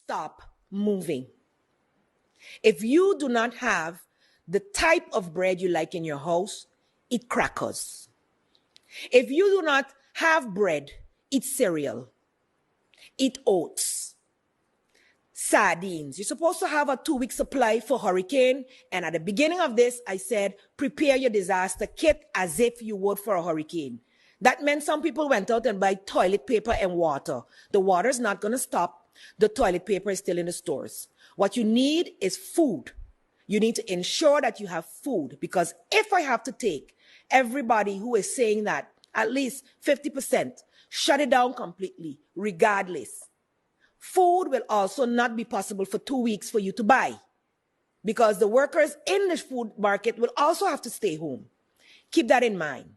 stop moving. If you do not have the type of bread you like in your house, eat crackers. If you do not have bread, eat cereal, eat oats, sardines. You're supposed to have a 2-week supply for hurricane. And at the beginning of this, I said, prepare your disaster kit as if you would for a hurricane. That meant some people went out and buy toilet paper and water. The water is not going to stop. The toilet paper is still in the stores. What you need is food. You need to ensure that you have food, because if I have to take everybody who is saying that at least 50%, shut it down completely, regardless, food will also not be possible for 2 weeks for you to buy, because the workers in the food market will also have to stay home. Keep that in mind.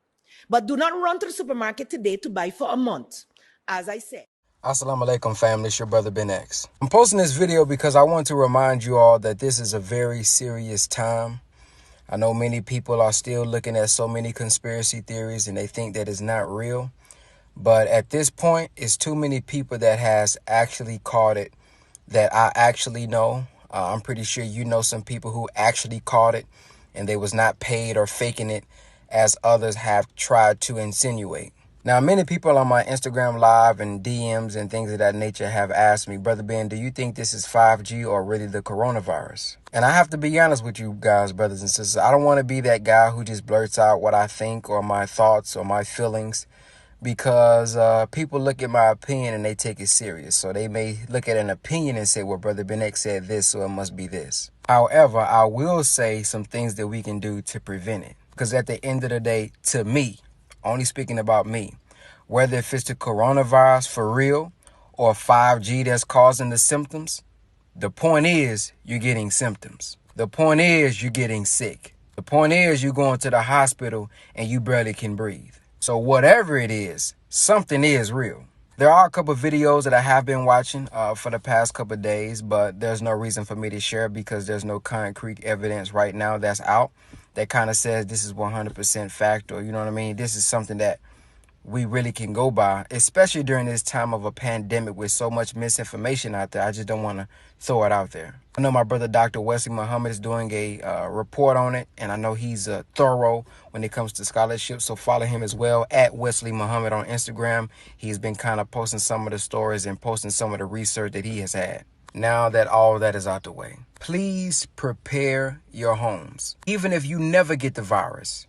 But do not run to the supermarket today to buy for a month, as I said. Assalamu alaikum, family. It's your brother Ben X. I'm posting this video because I want to remind you all that this is a very serious time. I know many people are still looking at so many conspiracy theories and they think that it's not real. But at this point, it's too many people that has actually caught it that I actually know. I'm pretty sure you know some people who actually caught it and they was not paid or faking it as others have tried to insinuate. Now, many people on my Instagram live and DMs and things of that nature have asked me, Brother Ben, do you think this is 5G or really the coronavirus? And I have to be honest with you guys, brothers and sisters. I don't want to be that guy who just blurts out what I think or my thoughts or my feelings, because people look at my opinion and they take it serious. So they may look at an opinion and say, well, Brother Ben X said this, so it must be this. However, I will say some things that we can do to prevent it. Because at the end of the day, to me, only speaking about me, whether if it's the coronavirus for real or 5G that's causing the symptoms, the point is you're getting symptoms. The point is you're getting sick. The point is you're going to the hospital and you barely can breathe. So whatever it is, something is real. There are a couple of videos that I have been watching for the past couple of days, but there's no reason for me to share because there's no concrete evidence right now that's out that kind of says this is 100% fact, or you know what I mean? This is something that we really can go by, especially during this time of a pandemic with so much misinformation out there. I just don't want to throw it out there. I know my brother, Dr. Wesley Muhammad, is doing a report on it, and I know he's thorough when it comes to scholarship, so follow him as well, at Wesley Muhammad on Instagram. He's been kind of posting some of the stories and posting some of the research that he has had. Now that all of that is out the way, please prepare your homes. Even if you never get the virus,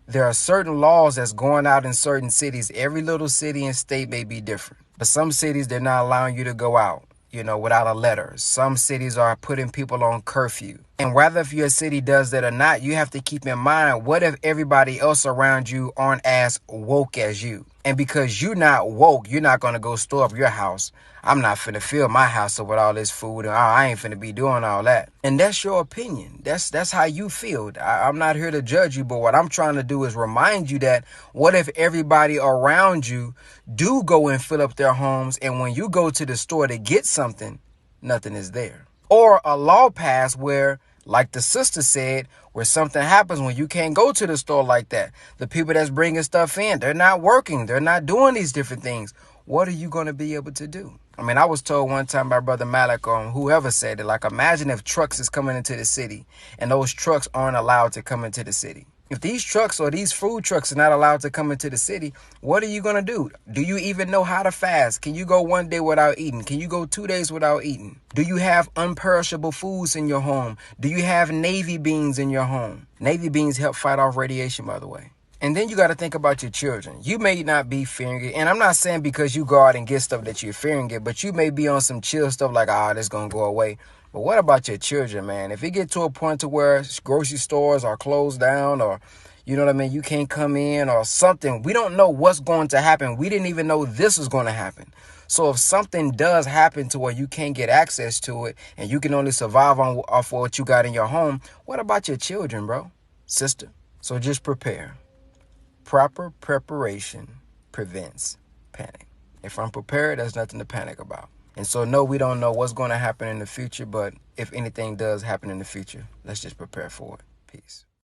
there are certain laws that's going out in certain cities. Every little city and state may be different. But some cities, they're not allowing you to go out, without a letter. Some cities are putting people on curfew. And whether if your city does that or not, you have to keep in mind, what if everybody else around you aren't as woke as you? And because you're not woke, you're not going to go store up your house. I'm not finna fill my house up with all this food, and I ain't finna be doing all that. And that's your opinion. That's how you feel. I'm not here to judge you, but what I'm trying to do is remind you that what if everybody around you do go and fill up their homes, and when you go to the store to get something, nothing is there? Or a law passed where, like the sister said, where something happens when you can't go to the store like that. The people that's bringing stuff in, they're not working. They're not doing these different things. What are you going to be able to do? I mean, I was told one time by Brother Malik, whoever said it, like, imagine if trucks is coming into the city and those trucks aren't allowed to come into the city. If these trucks or these food trucks are not allowed to come into the city, what are you going to do? Do you even know how to fast? Can you go 1 day without eating? Can you go 2 days without eating? Do you have unperishable foods in your home? Do you have Navy beans in your home? Navy beans help fight off radiation, by the way. And then you got to think about your children. You may not be fearing it. And I'm not saying because you go out and get stuff that you're fearing it, but you may be on some chill stuff like, this going to go away. But what about your children, man? If it get to a point to where grocery stores are closed down, or, you know what I mean, you can't come in or something, we don't know what's going to happen. We didn't even know this was going to happen. So if something does happen to where you can't get access to it and you can only survive off what you got in your home, what about your children, bro, sister? So just prepare. Proper preparation prevents panic. If I'm prepared, there's nothing to panic about. And so, no, we don't know what's going to happen in the future, but if anything does happen in the future, let's just prepare for it. Peace.